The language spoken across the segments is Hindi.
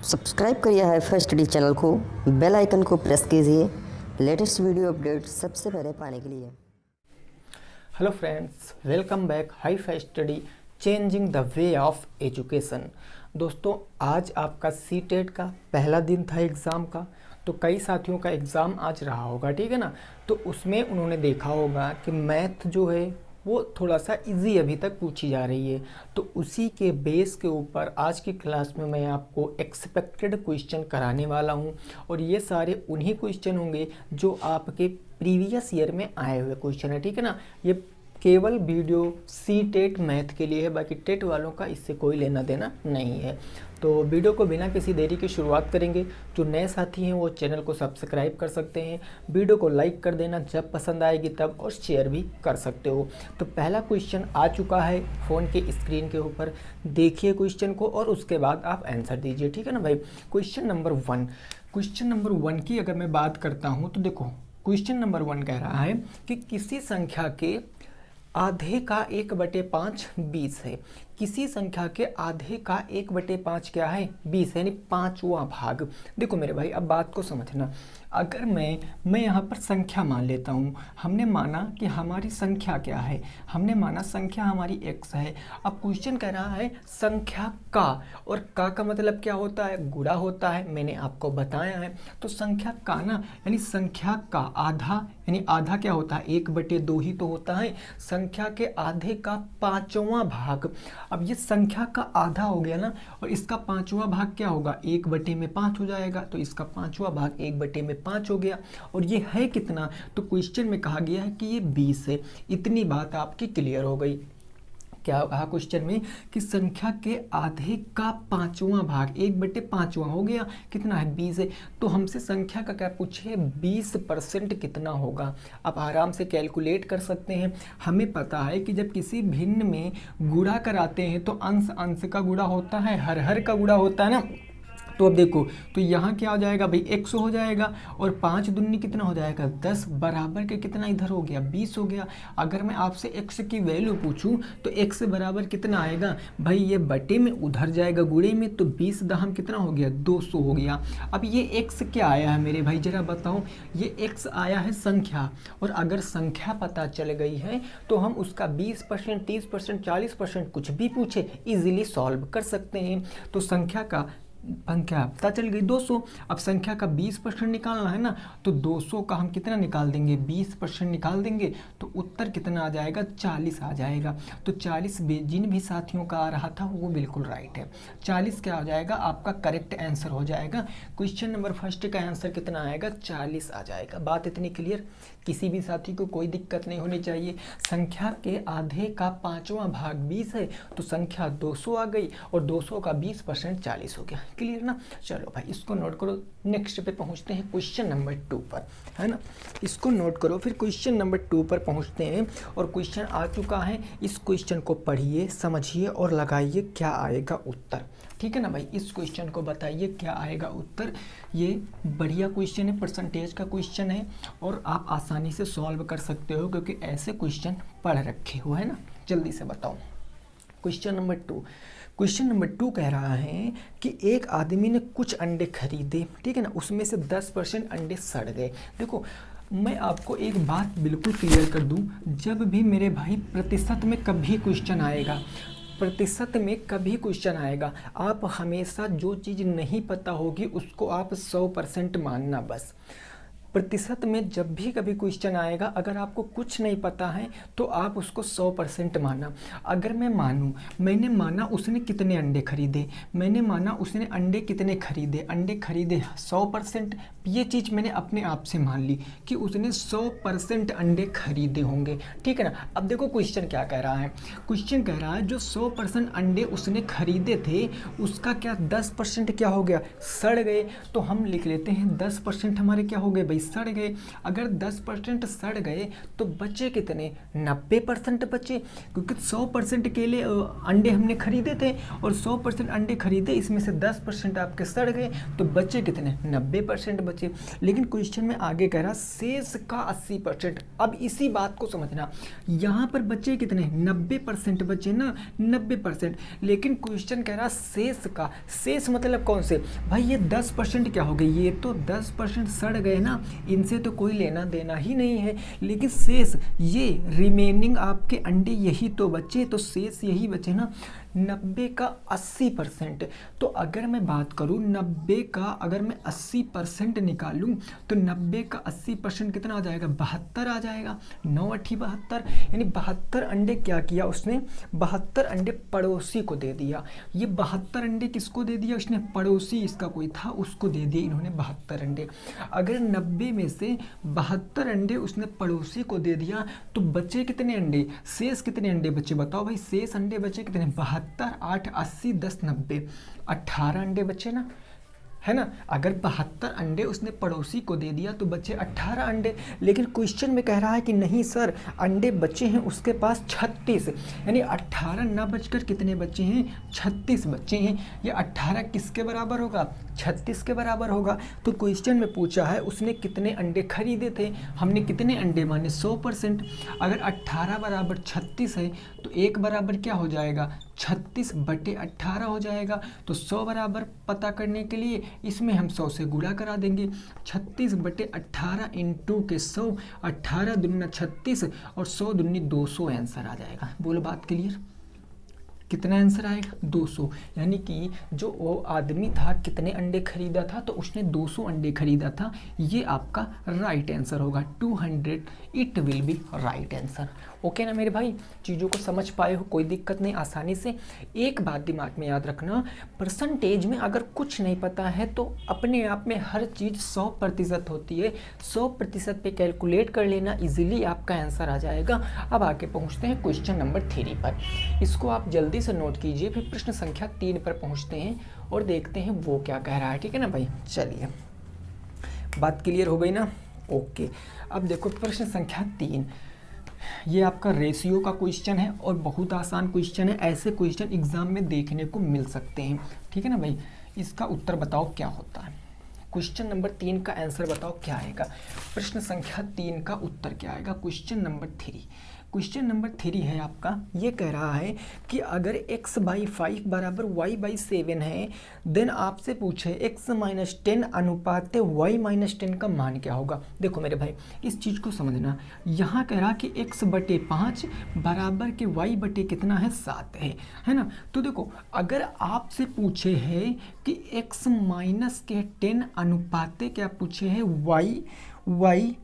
सब्सक्राइब करिए हाईफाई स्टडी चैनल को, बेल आइकन को प्रेस कीजिए लेटेस्ट वीडियो अपडेट सबसे पहले पाने के लिए। Hello friends, welcome back HiFi study changing the way of education. दोस्तों, आज आपका सीटेट का पहला दिन था एग्ज़ाम का। तो कई साथियों का एग्ज़ाम आज रहा होगा, ठीक है ना। तो उसमें उन्होंने देखा होगा कि मैथ जो है वो थोड़ा सा इजी अभी तक पूछी जा रही है। तो उसी के बेस के ऊपर आज की क्लास में मैं आपको एक्सपेक्टेड क्वेश्चन कराने वाला हूं, और ये सारे उन्हीं क्वेश्चन होंगे जो आपके प्रीवियस ईयर में आए हुए क्वेश्चन है, ठीक है ना। ये केवल वीडियो सी टेट मैथ के लिए है, बाकी टेट वालों का इससे कोई लेना देना नहीं है। तो वीडियो को बिना किसी देरी की शुरुआत करेंगे। जो नए साथी हैं वो चैनल को सब्सक्राइब कर सकते हैं, वीडियो को लाइक कर देना जब पसंद आएगी तब, और शेयर भी कर सकते हो। तो पहला क्वेश्चन आ चुका है फ़ोन के स्क्रीन के ऊपर, देखिए क्वेश्चन को और उसके बाद आप आंसर दीजिए, ठीक है ना भाई। क्वेश्चन नंबर वन की अगर मैं बात करता हूँ तो देखो, क्वेश्चन नंबर 1 कह रहा है कि किसी संख्या के आधे का 1/5 20 है। किसी संख्या के आधे का 1/5 क्या है? 20, यानी 5वां भाग। देखो मेरे भाई, अब बात को समझना। अगर मैं यहाँ पर संख्या मान लेता हूँ, हमने माना कि हमारी संख्या क्या है, हमने माना संख्या हमारी x है। अब क्वेश्चन कह रहा है संख्या का, और का मतलब क्या होता है? गुणा होता है, मैंने आपको बताया है। तो संख्या का ना, यानी संख्या का आधा, यानी आधा क्या होता है? 1/2 ही तो होता है। संख्या के आधे का 5वां भाग। अब ये संख्या का आधा हो गया ना, और इसका 5वां भाग क्या होगा? 1/5 हो जाएगा। तो इसका 5वां भाग 1/5 हो गया। और ये है कितना? तो क्वेश्चन में कहा गया है कि ये 20 है। इतनी बात आपकी क्लियर हो गई। क्या कहा क्वेश्चन में? कि संख्या के आधे का 5वां भाग 1/5 हो गया, कितना है? 20 है। तो हमसे संख्या का क्या पूछे? 20% कितना होगा? आप आराम से कैलकुलेट कर सकते हैं। हमें पता है कि जब किसी भिन्न में गुणा कराते हैं तो अंश अंश का गुणा होता है, हर हर का गुणा होता है ना। तो अब देखो, तो यहाँ क्या हो जाएगा भाई? 100 हो जाएगा, और 5 दूनी कितना हो जाएगा? 10, बराबर के कितना इधर हो गया? 20 हो गया। अगर मैं आपसे x की वैल्यू पूछूं तो x बराबर कितना आएगा भाई? ये बटे में उधर जाएगा गुणे में, तो 20 दहम कितना हो गया? 200 हो गया। अब ये x क्या आया है मेरे भाई, जरा बताओ। ये x आया है संख्या, और अगर संख्या पता चल गई है तो हम उसका 20%, 30%, 40% कुछ भी पूछे इजीली सॉल्व कर सकते हैं। तो संख्या पता चल गई 200। अब संख्या का 20% निकालना है ना, तो 200 का हम कितना निकाल देंगे? 20% निकाल देंगे, तो उत्तर कितना आ जाएगा? 40 आ जाएगा। तो 40 जिन भी साथियों का आ रहा था वो बिल्कुल राइट है। 40 क्या हो जाएगा? आपका करेक्ट आंसर हो जाएगा। क्वेश्चन नंबर फर्स्ट का आंसर कितना आएगा? 40 आ जाएगा। बात इतनी क्लियर, किसी भी साथी को कोई दिक्कत नहीं होनी चाहिए। संख्या के आधे का 5वां भाग 20 है, तो संख्या 200 आ गई, और 200 का 20% 40 हो गया। क्लियर ना? चलो भाई, इसको नोट करो। नेक्स्ट पे पहुंचते हैं क्वेश्चन नंबर 2 पर, है ना। इसको नोट करो, फिर क्वेश्चन नंबर 2 पर पहुंचते हैं। और क्वेश्चन आ चुका है, इस क्वेश्चन को पढ़िए, समझिए और लगाइए क्या आएगा उत्तर, ठीक है ना भाई। इस क्वेश्चन को बताइए क्या आएगा उत्तर। ये बढ़िया क्वेश्चन है, परसेंटेज का क्वेश्चन है, और आप आसानी से सॉल्व कर सकते हो क्योंकि ऐसे क्वेश्चन पढ़ रखे हो, है ना। जल्दी से बताओ। क्वेश्चन नंबर 2 कह रहा है कि एक आदमी ने कुछ अंडे खरीदे, ठीक है ना, उसमें से 10% अंडे सड़ गए। देखो, मैं आपको एक बात बिल्कुल क्लियर कर दूं, जब भी मेरे भाई प्रतिशत में कभी क्वेश्चन आएगा, आप हमेशा जो चीज़ नहीं पता होगी उसको आप 100% मानना बस। प्रतिशत में जब भी कभी क्वेश्चन आएगा, अगर आपको कुछ नहीं पता है तो आप उसको 100% माना। अगर मैंने माना उसने कितने अंडे खरीदे, मैंने माना उसने अंडे कितने खरीदे, 100%, ये चीज़ मैंने अपने आप से मान ली कि उसने 100% अंडे खरीदे होंगे, ठीक है ना। अब देखो क्वेश्चन क्या कह रहा है। क्वेश्चन कह रहा है जो 100% अंडे उसने खरीदे थे उसका क्या 10% क्या हो गया? सड़ गए। तो हम लिख लेते हैं 10% हमारे क्या हो गए भाई? सड़ गए। अगर 10% सड़ गए तो बचे कितने, 90% बचे, क्योंकि 100% केले अंडे हमने खरीदे थे और 100% अंडे खरीदे, इसमें से 10% आपके सड़ गए तो बचे कितने, 90% बचे। लेकिन क्वेश्चन में आगे कह रहा शेष का 80%। अब इसी बात को समझना, यहाँ पर बचे कितने, 90% बचे ना, 90%। लेकिन क्वेश्चन कह रहा शेष का, शेष मतलब कौन से भाई, ये 10% क्या हो गए, ये तो 10% सड़ गए ना, इनसे तो कोई लेना देना ही नहीं है। लेकिन शेष ये रिमेनिंग आपके अंडे यही तो बचे, तो शेष यही बचे ना, 90 का 80%। तो अगर मैं बात करूं 90 का अगर मैं 80% निकालूं तो 90 का 80% कितना आ जाएगा, 72 आ जाएगा। 9 8 72, यानी 72 अंडे क्या किया उसने, 72 अंडे पड़ोसी को दे दिया। ये 72 अंडे किसको दे दिया उसने, पड़ोसी इसका कोई था उसको दे दिए इन्होंने 72 अंडे। अगर 90 में से 72 अंडे उसने पड़ोसी को दे दिया तो बचे कितने अंडे, शेष कितने अंडे बचे बताओ भाई, शेष अंडे बचे कितने, 72 8 80 10 90, 18 अंडे बचे ना, है ना। अगर 72 अंडे उसने पड़ोसी को दे दिया तो बचे 18 अंडे। लेकिन क्वेश्चन में कह रहा है कि नहीं सर, अंडे बचे हैं उसके पास 36, यानी 18 ना बचकर कितने बचे हैं, 36 बचे हैं। ये 18 किसके बराबर होगा, 36 के बराबर होगा। तो क्वेश्चन में पूछा है उसने कितने अंडे खरीदे थे, हमने कितने अंडे माने 100%। अगर 18 बराबर 36 है तो 1 बराबर क्या हो जाएगा, 36/18 हो जाएगा। तो 100 बराबर पता करने के लिए इसमें हम 100 से गुणा करा देंगे, 36/18 इंटू के 100, 18 दूना 36 और 100 दूनी 200 आंसर आ जाएगा। बोलो बात क्लियर, कितना आंसर आएगा, 200। यानी कि जो वो आदमी था कितने अंडे खरीदा था, तो उसने 200 अंडे खरीदा था। ये आपका राइट आंसर होगा, 200 it will be right answer. Okay ना मेरे भाई, चीज़ों को समझ पाए हो, कोई दिक्कत नहीं, आसानी से। एक बात दिमाग में याद रखना, परसेंटेज में अगर कुछ नहीं पता है तो अपने आप में हर चीज़ 100% होती है। 100% पे कैलकुलेट कर लेना, इजीली आपका आंसर आ जाएगा। अब आके पहुँचते हैं क्वेश्चन नंबर 3 पर। इसको आप जल्दी से नोट कीजिए, फिर प्रश्न संख्या 3 पर पहुँचते हैं और देखते हैं वो क्या कह रहा है। ठीक है ना भाई, चलिए बात क्लियर हो गई ना। ओके, अब देखो प्रश्न संख्या 3, ये आपका रेशियो का क्वेश्चन है और बहुत आसान क्वेश्चन है। ऐसे क्वेश्चन एग्जाम में देखने को मिल सकते हैं। ठीक है ना भाई, इसका उत्तर बताओ क्या होता है। क्वेश्चन नंबर 3 का आंसर बताओ क्या आएगा, प्रश्न संख्या 3 का उत्तर क्या आएगा। क्वेश्चन नंबर 3, क्वेश्चन नंबर 3 है आपका, ये कह रहा है कि अगर x/5 बराबर y/7 है, देन आपसे पूछे x-10 अनुपात y-10 का मान क्या होगा। देखो मेरे भाई, इस चीज़ को समझना, यहाँ कह रहा कि x/5 बराबर के y/ कितना है, 7 है ना। तो देखो अगर आपसे पूछे है कि x-10 अनुपात क्या पूछे है, y-10,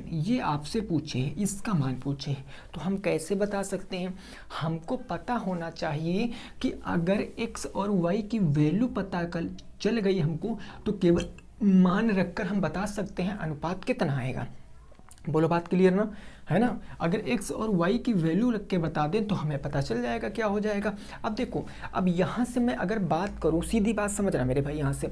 ये आपसे पूछे, इसका मान पूछे, तो हम कैसे बता सकते हैं। हमको पता होना चाहिए कि अगर x और y की वैल्यू पता चल गई हमको, तो केवल मान रखकर हम बता सकते हैं अनुपात कितना आएगा। बोलो बात क्लियर ना, है ना। अगर x और y की वैल्यू रख के बता दें तो हमें पता चल जाएगा क्या हो जाएगा। अब देखो, अब यहाँ से मैं अगर बात करूँ, सीधी बात समझना मेरे भाई, यहाँ से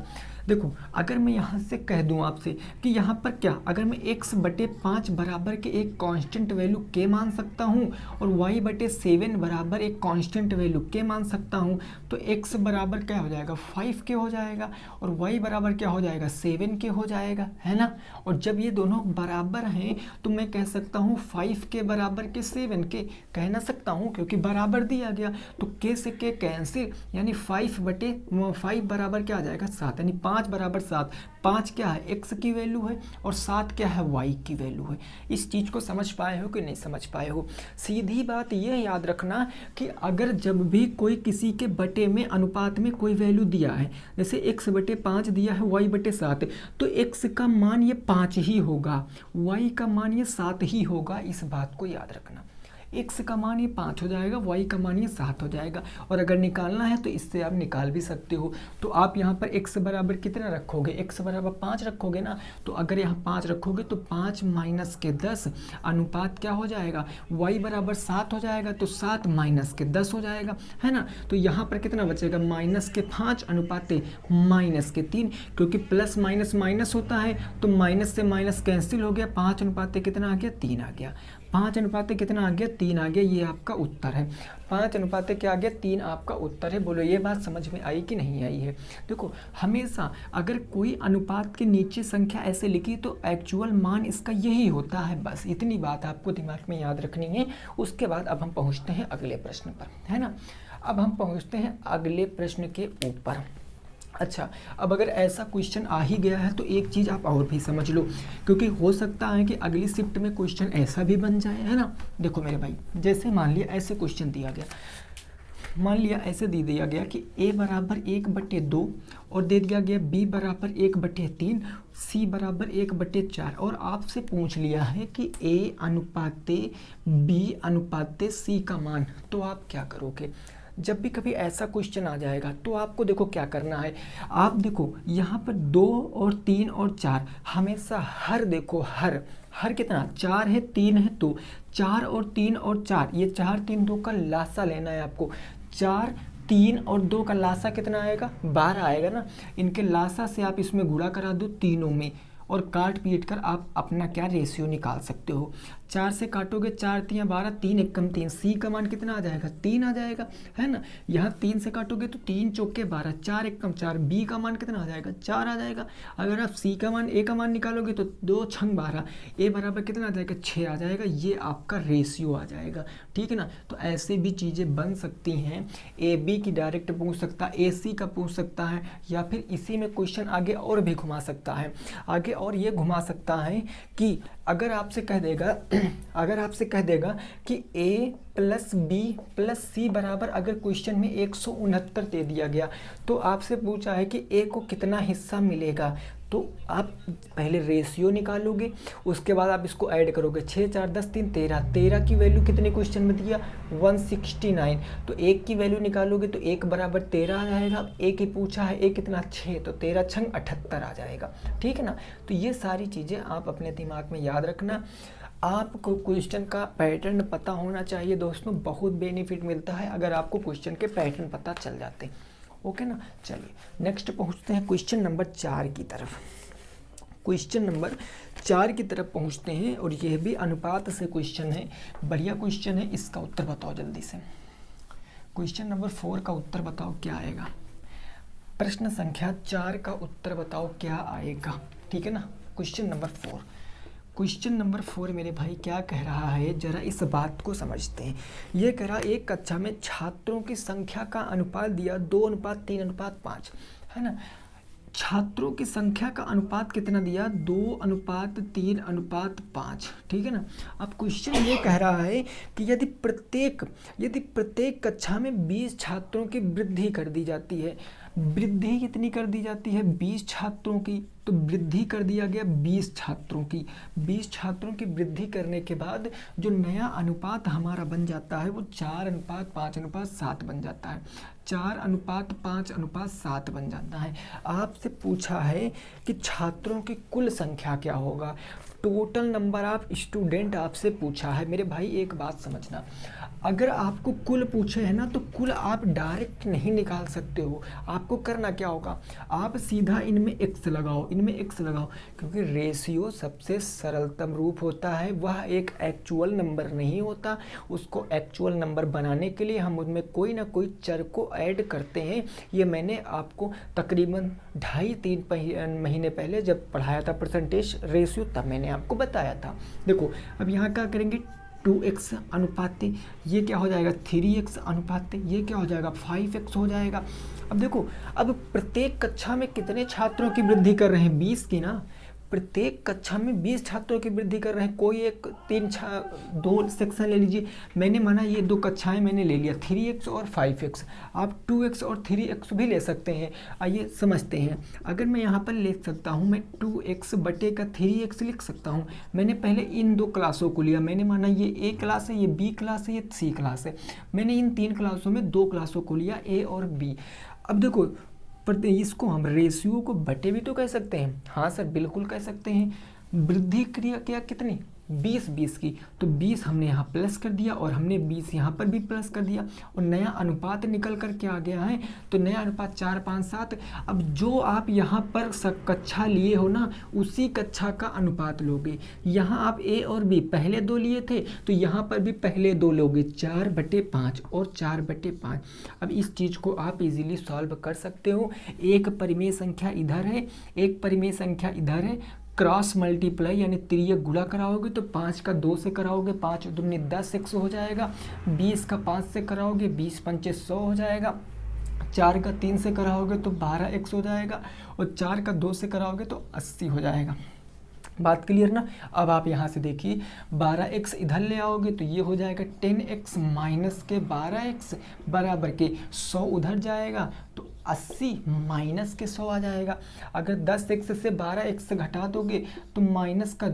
देखो, अगर मैं यहाँ से कह दूँ आपसे कि यहाँ पर क्या, अगर मैं x/5 बराबर के एक कांस्टेंट वैल्यू k मान सकता हूँ और y/7 बराबर एक कांस्टेंट वैल्यू k मान सकता हूँ, तो x बराबर क्या हो जाएगा, 5k हो जाएगा और y बराबर क्या हो जाएगा, 7k हो जाएगा, है ना। और जब ये दोनों बराबर हैं तो मैं कह सकता हूँ 5k बराबर के 7k, कह ना सकता हूँ क्योंकि बराबर दिया गया, तो k से k कैंसिल, यानी 5/5 बराबर क्या आ जाएगा, 7, यानी 5 बराबर 7। 5 क्या है, x की वैल्यू है और 7 क्या है, y की वैल्यू है। इस चीज़ को समझ पाए हो कि नहीं समझ पाए हो। सीधी बात ये याद रखना कि अगर जब भी कोई किसी के बटे में, अनुपात में कोई वैल्यू दिया है, जैसे x/5 दिया है y/7, तो x का मान ये 5 ही होगा, y का मान ये 7 ही होगा। इस बात को याद रखना, x का मान ये 5 हो जाएगा, y का मान ये 7 हो जाएगा। और अगर निकालना है तो इससे आप निकाल भी सकते हो। तो आप यहाँ पर x बराबर कितना रखोगे, x बराबर 5 रखोगे ना। तो अगर यहाँ 5 रखोगे तो 5 माइनस के 10 अनुपात क्या हो जाएगा, y बराबर 7 हो जाएगा। तो 7 माइनस के 10 हो जाएगा, है ना। तो यहाँ पर कितना बचेगा, माइनस के 5 अनुपाते माइनस के 3, क्योंकि प्लस माइनस माइनस होता है तो माइनस से माइनस कैंसिल हो गया। 5 अनुपाते कितना आ गया, 3 आ गया। 5 अनुपाते कितना आ गया, 3 आ गया। ये आपका उत्तर है। 5 अनुपाते क्या आ गया, 3 आपका उत्तर है। बोलो ये बात समझ में आई कि नहीं आई है। देखो हमेशा अगर कोई अनुपात के नीचे संख्या ऐसे लिखी तो एक्चुअल मान इसका यही होता है। बस इतनी बात आपको दिमाग में याद रखनी है। उसके बाद अब हम पहुँचते हैं अगले प्रश्न पर, है ना। अब हम पहुँचते हैं अगले प्रश्न के ऊपर। अच्छा, अब अगर ऐसा क्वेश्चन आ ही गया है तो एक चीज़ आप और भी समझ लो, क्योंकि हो सकता है कि अगली शिफ्ट में क्वेश्चन ऐसा भी बन जाए, है ना। देखो मेरे भाई, जैसे मान लिया ऐसे क्वेश्चन दिया गया, मान लिया ऐसे दे दिया गया कि a बराबर 1/2 और दे दिया गया b बराबर 1/3, c बराबर 1/4 और आपसे पूछ लिया है कि a अनुपाते b अनुपाते c का मान। तो आप क्या करोगे, जब भी कभी ऐसा क्वेश्चन आ जाएगा तो आपको देखो क्या करना है। आप देखो यहाँ पर 2 और 3 और 4 हमेशा हर देखो हर कितना 4 है, 3 है, तो 4 और 3 और 4, ये 4 3 2 का लासा लेना है आपको। 4 3 और 2 का लासा कितना आएगा, 12 आएगा ना। इनके लासा से आप इसमें गुणा करा दो तीनों में और काट पीट कर आप अपना क्या रेशियो निकाल सकते हो। 4 से काटोगे 4 3 12, 3 एकम 3, सी का मान कितना आ जाएगा, 3 आ जाएगा, है ना। यहाँ 3 से काटोगे तो 3 चौके 12, 4 एकम 4, बी का मान कितना आ जाएगा, 4 आ जाएगा। अगर आप सी का मान, ए का मान निकालोगे तो 2 छंग 12, ए बराबर कितना आ जाएगा, 6 आ जाएगा। ये आपका रेशियो आ जाएगा, ठीक है ना। तो ऐसे भी चीज़ें बन सकती हैं। ए बी की डायरेक्ट पूछ सकता है, ए सी का पूछ सकता है, या फिर इसी में क्वेश्चन आगे और भी घुमा सकता है। आगे और ये घुमा सकता है कि अगर आपसे कह देगा कि a plus b plus c बराबर, अगर क्वेश्चन में 169 दे दिया गया तो आपसे पूछा है कि a को कितना हिस्सा मिलेगा। तो आप पहले रेशियो निकालोगे, उसके बाद आप इसको ऐड करोगे। 6 4 10 3 13, 13 की वैल्यू कितने क्वेश्चन में दिया, 169। तो 1 की वैल्यू निकालोगे तो 1 बराबर 13 आ जाएगा। एक ही पूछा है, एक कितना 6, तो 13 छंग 78 आ जाएगा, ठीक है ना। तो ये सारी चीज़ें आप अपने दिमाग में याद रखना। आपको क्वेश्चन का पैटर्न पता होना चाहिए दोस्तों। बहुत बेनिफिट मिलता है अगर आपको क्वेश्चन के पैटर्न पता चल जाते हैं, ओके ना। चलिए नेक्स्ट पहुंचते हैं क्वेश्चन नंबर 4 की तरफ। क्वेश्चन नंबर 4 की तरफ पहुंचते हैं और यह भी अनुपात से क्वेश्चन है। बढ़िया क्वेश्चन है, इसका उत्तर बताओ जल्दी से। क्वेश्चन नंबर 4 का उत्तर बताओ क्या आएगा। प्रश्न संख्या 4 का उत्तर बताओ क्या आएगा, ठीक है ना। क्वेश्चन नंबर 4 मेरे भाई क्या कह रहा है, जरा इस बात को समझते हैं। ये कह रहा है एक कक्षा में छात्रों की संख्या का अनुपात दिया 2:3:5, है ना। छात्रों की संख्या का अनुपात कितना दिया, 2:3:5, ठीक है ना। अब क्वेश्चन ये कह रहा है कि यदि प्रत्येक कक्षा में 20 छात्रों की वृद्धि कर दी जाती है, वृद्धि कितनी कर दी जाती है, 20 छात्रों की, तो वृद्धि कर दिया गया 20 छात्रों की। 20 छात्रों की वृद्धि करने के बाद जो नया अनुपात हमारा बन जाता है वो 4:5:7 बन जाता है। 4:5:7 बन जाता है। आपसे पूछा है कि छात्रों की कुल संख्या क्या होगा, टोटल नंबर ऑफ स्टूडेंट आपसे पूछा है। मेरे भाई एक बात समझना, अगर आपको कुल पूछे है ना तो कुल आप डायरेक्ट नहीं निकाल सकते हो। आपको करना क्या होगा, आप सीधा इनमें x लगाओ, क्योंकि रेशियो सबसे सरलतम रूप होता है। वह एक एक्चुअल नंबर नहीं होता। उसको एक्चुअल नंबर बनाने के लिए हम उनमें कोई ना कोई चर को ऐड करते हैं। ये मैंने आपको तकरीबन 2.5-3 महीने पहले जब पढ़ाया था परसेंटेज रेशियो, तब मैंने आपको बताया था। देखो अब यहाँ क्या करेंगे, 2x अनुपाते, ये क्या हो जाएगा 3x अनुपाते, ये क्या हो जाएगा 5x हो जाएगा। अब देखो, अब प्रत्येक कक्षा में कितने छात्रों की वृद्धि कर रहे हैं, 20 की ना। प्रत्येक कक्षा में 20 छात्रों की वृद्धि कर रहे हैं। कोई एक 2 सेक्शन ले लीजिए, मैंने माना ये 2 कक्षाएं मैंने ले लिया 3x और 5x, आप 2x और 3x भी ले सकते हैं। आइए समझते हैं। अगर मैं यहाँ पर लिख सकता हूँ, मैं 2x बटे का 3x लिख सकता हूँ। मैंने पहले इन 2 क्लासों को लिया, मैंने माना ये A क्लास है, ये B क्लास है, ये C क्लास है। मैंने इन 3 क्लासों में 2 क्लासों को लिया, A और B। अब देखो पर इसको हम रेशियो को बटे भी तो कह सकते हैं। हाँ सर बिल्कुल कह सकते हैं। वृद्धि क्रिया क्या कितनी 20 की, तो 20 हमने यहाँ प्लस कर दिया और हमने 20 यहाँ पर भी प्लस कर दिया और नया अनुपात निकल कर के आ गया है। तो नया अनुपात 4, 5, 7। अब जो आप यहाँ पर कक्षा लिए हो ना, उसी कक्षा का अनुपात लोगे। यहाँ आप A और B पहले 2 लिए थे, तो यहाँ पर भी पहले 2 लोगे, 4/5 और 4/5। अब इस चीज़ को आप इजीली सॉल्व कर सकते हो। एक परिमेय संख्या इधर है, एक परिमेय संख्या इधर है, क्रॉस मल्टीप्लाई यानी त्रियक गुणा कराओगे तो 5 का 2 से कराओगे, 5 दूनी 10x हो जाएगा। 20 का 5 से कराओगे, 20 पंचे 100 हो जाएगा। 4 का 3 से कराओगे तो 12x हो जाएगा और 4 का 2 से कराओगे तो 80 हो जाएगा। बात क्लियर ना। अब आप यहाँ से देखिए 12x इधर ले आओगे तो ये हो जाएगा 10x माइनस के 12x बराबर के 100 उधर जाएगा तो 80 माइनस के 100 आ जाएगा। अगर 10x से 12x घटा दोगे तो माइनस का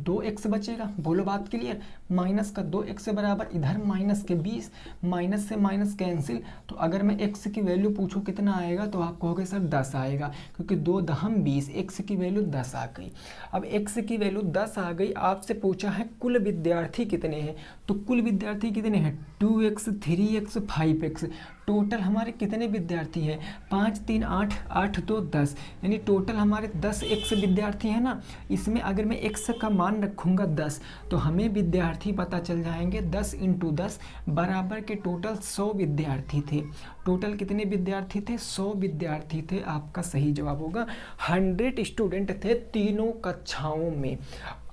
2x बचेगा। बोलो बात क्लियर। माइनस का 2x बराबर इधर माइनस के 20, माइनस से माइनस कैंसिल। तो अगर मैं x की वैल्यू पूछूं कितना आएगा तो आप कहोगे सर 10 आएगा, क्योंकि 2 दहम 20, x की वैल्यू 10 आ गई। अब x की वैल्यू 10 आ गई, आपसे पूछा है कुल विद्यार्थी कितने हैं, तो कुल विद्यार्थी कितने हैं 2x 3x 5x। टोटल हमारे कितने विद्यार्थी हैं 5 3 8 8 2 10, यानी टोटल हमारे 10x विद्यार्थी हैं ना। इसमें अगर मैं x का मान रखूँगा 10 तो हमें विद्यार्थी पता चल जाएंगे। 10 × 10 बराबर के टोटल 100 विद्यार्थी थे। टोटल कितने विद्यार्थी थे 100 विद्यार्थी थे। आपका सही जवाब होगा 100 स्टूडेंट थे तीनों कक्षाओं में।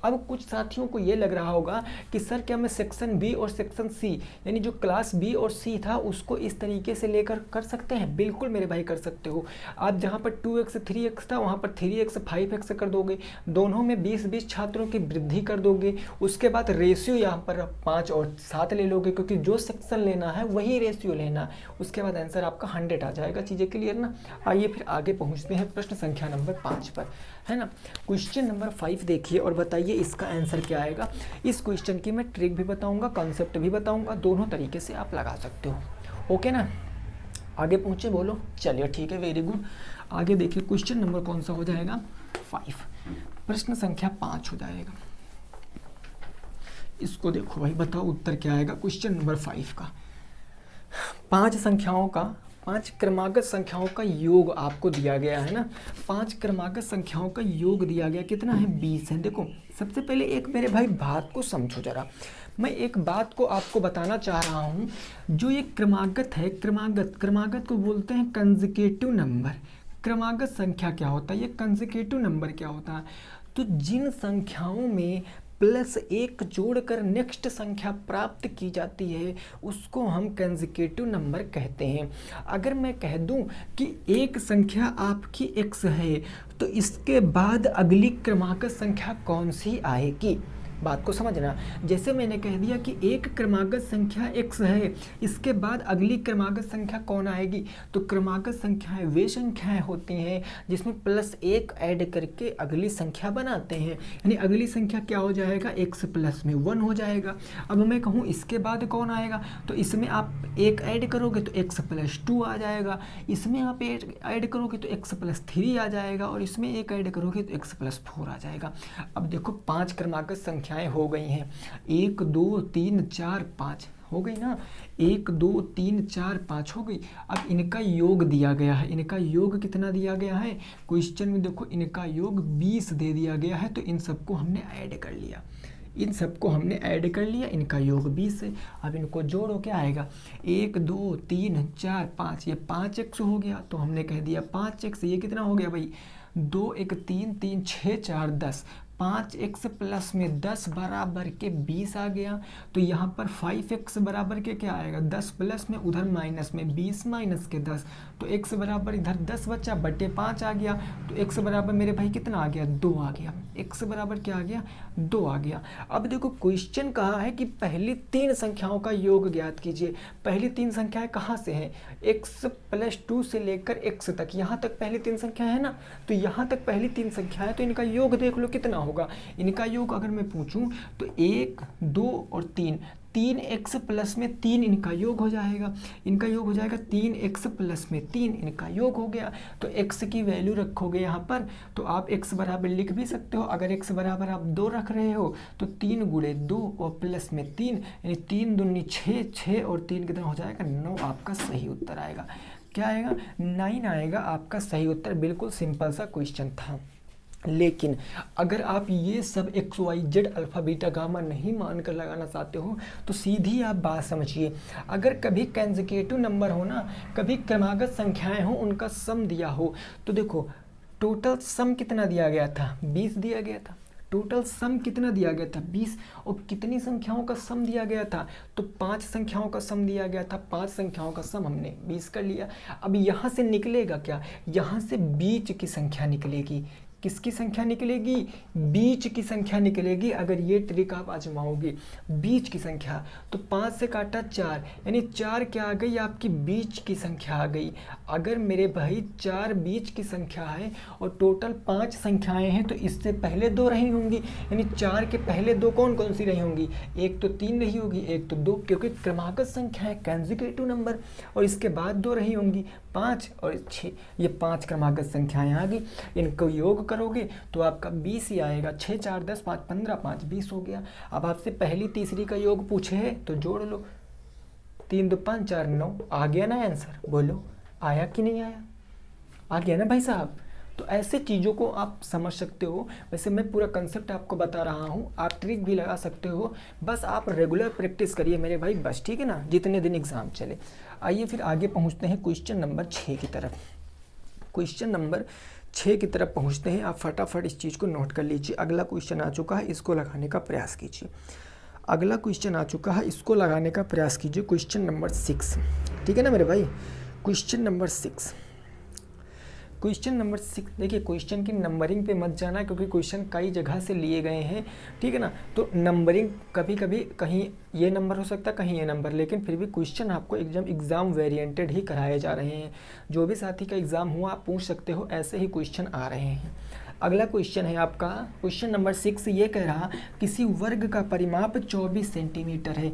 अब कुछ साथियों को ये लग रहा होगा कि सर क्या मैं सेक्शन बी और सेक्शन सी यानी जो क्लास बी और सी था उसको इस तरीके से लेकर कर सकते हैं। बिल्कुल मेरे भाई कर सकते हो। आप जहाँ पर 2x 3x था वहाँ पर 3x 5x कर दोगे, दोनों में 20-20 छात्रों की वृद्धि कर दोगे। उसके बाद रेशियो यहाँ पर 5 और 7 ले लोगे, क्योंकि जो सेक्शन लेना है वही रेशियो लेना। उसके बाद आंसर आपका 100 आ जाएगा। चीज़ें क्लियर ना। आइए फिर आगे पहुँचते हैं प्रश्न संख्या नंबर 5 पर, है ना। क्वेश्चन नंबर 5 देखिए और बताइए इसका आंसर क्या आएगा। इस क्वेश्चन की मैं ट्रिक भी बताऊंगा, कॉन्सेप्ट भी बताऊंगा, दोनों तरीके से आप लगा सकते हो। ओके ना। आगे पहुंचे बोलो। चलिए ठीक है, वेरी गुड। आगे देखिए क्वेश्चन नंबर कौन सा हो जाएगा 5, प्रश्न संख्या 5 हो जाएगा। इसको देखो भाई, बताओ उत्तर क्या आएगा क्वेश्चन नंबर 5 का। 5 क्रमागत संख्याओं का योग आपको दिया गया है ना। 5 क्रमागत संख्याओं का योग दिया गया, कितना है 20 है। देखो सबसे पहले एक मेरे भाई बात को समझो जरा। मैं एक बात को आपको बताना चाह रहा हूँ। जो ये क्रमागत है, क्रमागत को बोलते हैं कंसेक्यूटिव नंबर। क्रमागत संख्या क्या होता है, ये कंसेक्यूटिव नंबर क्या होता है। तो जिन संख्याओं में +1 जोड़कर नेक्स्ट संख्या प्राप्त की जाती है उसको हम कंसेक्यूटिव नंबर कहते हैं। अगर मैं कह दूं कि एक संख्या आपकी x है तो इसके बाद अगली क्रमागत संख्या कौन सी आएगी, बात को समझना। जैसे मैंने कह दिया कि एक क्रमागत संख्या x है, इसके बाद अगली क्रमागत संख्या कौन आएगी, तो क्रमागत संख्याएं वे संख्याएं होती हैं जिसमें +1 ऐड करके अगली संख्या बनाते हैं। यानी अगली संख्या क्या हो जाएगा, x + में 1 हो जाएगा। अब मैं कहूँ इसके बाद कौन आएगा, तो इसमें आप 1 ऐड करोगे तो x + 2 आ जाएगा, इसमें आप 1 ऐड करोगे तो x + 3 आ जाएगा और इसमें 1 ऐड करोगे तो x + 4 आ जाएगा। अब देखो 5 क्रमागत संख्या हो गई हैं, 1 2 3 4 5 हो गई ना, 1 2 3 4 5 हो गई। अब इनका योग दिया गया है, इनका योग कितना दिया गया है क्वेश्चन में, देखो इनका योग 20 दे दिया गया है। तो इन सबको हमने ऐड कर लिया, इनका योग 20 है। अब इनको जोड़ो, क्या आएगा 1 2 3 4 5, ये 5x हो गया तो हमने कह दिया 5x। ये कितना हो गया भाई 2 1 3 3 6 4 10, 5x + में 10 बराबर के 20 आ गया। तो यहाँ पर 5x बराबर के क्या आएगा 10 + में उधर माइनस में 20 - के 10, तो x बराबर इधर 10 बचा, बटे 5 आ गया, तो x बराबर मेरे भाई कितना आ गया, 2 आ गया। x बराबर क्या आ गया, 2 आ गया। अब देखो क्वेश्चन कहा है कि पहली 3 संख्याओं का योग ज्ञात कीजिए। पहली 3 संख्याएं कहाँ से हैं, x + 2 से लेकर x तक, यहाँ तक पहली 3 संख्या है ना, तो यहाँ तक पहली 3 संख्या है, तो इनका योग देख लो कितना होगा। इनका योग अगर मैं पूछूं तो 1, 2 और 3, 3x प्लस में 3 इनका योग हो जाएगा। इनका योग हो जाएगा 3x प्लस में 3, इनका योग हो गया। तो x की वैल्यू रखोगे यहाँ पर, तो आप x बराबर लिख भी सकते हो। अगर x बराबर आप 2 रख रहे हो तो 3 × 2 और प्लस में 3, यानी 3 दूनी 6, 6 और 3 कितना हो जाएगा, 9 आपका सही उत्तर आएगा। क्या आएगा, 9 आएगा आपका सही उत्तर। बिल्कुल सिंपल सा क्वेश्चन था। लेकिन अगर आप ये सब XYZ अल्फ़ा बीटा गामा नहीं मानकर लगाना चाहते हो तो सीधी आप बात समझिए। अगर कभी कंसेक्यूटिव नंबर हो ना, कभी क्रमागत संख्याएं हो, उनका सम दिया हो, तो देखो टोटल सम कितना दिया गया था, 20 दिया गया था। टोटल सम कितना दिया गया था, 20। और कितनी संख्याओं का सम दिया गया था, तो 5 संख्याओं का सम दिया गया था। 5 संख्याओं का सम हमने 20 कर लिया। अब यहाँ से निकलेगा क्या, यहाँ से बीच की संख्या निकलेगी। किसकी संख्या निकलेगी, बीच की संख्या निकलेगी। अगर ये ट्रिक आप आजमाओगे, बीच की संख्या, तो 5 से काटा 4, यानी 4 क्या आ गई, आपकी बीच की संख्या आ गई। अगर मेरे भाई 4 बीच की संख्या है और टोटल 5 संख्याएं हैं, तो इससे पहले 2 रही होंगी, यानी 4 के पहले 2 कौन कौन सी रही होंगी, एक तो 3 रही होगी, एक तो 2, क्योंकि क्रमागत संख्या है, कंसेक्यूटिव नंबर। और इसके बाद 2 रही होंगी, 5 और 6, ये 5 क्रमागत संख्याएं आ गई। इनको योग करोगे तो आपका 20 ही आएगा। 6 4 10 5 15 5 20 हो गया। अब आपसे पहली तीसरी का योग पूछे है तो जोड़ लो, 3 2 5 4 9, आ गया ना आंसर, बोलो आया कि नहीं आया, आ गया ना भाई साहब। तो ऐसे चीज़ों को आप समझ सकते हो। वैसे मैं पूरा कंसेप्ट आपको बता रहा हूँ, आप ट्रिक भी लगा सकते हो, बस आप रेगुलर प्रैक्टिस करिए मेरे भाई, बस, ठीक है ना, जितने दिन एग्ज़ाम चले। आइए फिर आगे पहुँचते हैं क्वेश्चन नंबर 6 की तरफ। क्वेश्चन नंबर 6 की तरफ पहुँचते हैं। आप फटाफट इस चीज़ को नोट कर लीजिए। अगला क्वेश्चन आ चुका है, इसको लगाने का प्रयास कीजिए। अगला क्वेश्चन आ चुका है, इसको लगाने का प्रयास कीजिए। क्वेश्चन नंबर 6, ठीक है ना मेरे भाई। क्वेश्चन नंबर 6, क्वेश्चन नंबर 6, देखिए क्वेश्चन की नंबरिंग पे मत जाना, क्योंकि क्वेश्चन कई जगह से लिए गए हैं, ठीक है ना। तो नंबरिंग कभी कभी कहीं ये नंबर हो सकता है, कहीं ये नंबर, लेकिन फिर भी क्वेश्चन आपको एग्ज़ाम वेरिएंटेड ही कराए जा रहे हैं। जो भी साथी का एग्ज़ाम हुआ आप पूछ सकते हो, ऐसे ही क्वेश्चन आ रहे हैं। अगला क्वेश्चन है आपका क्वेश्चन नंबर 6, ये कह रहा किसी वर्ग का परिमाप 24 सेंटीमीटर है।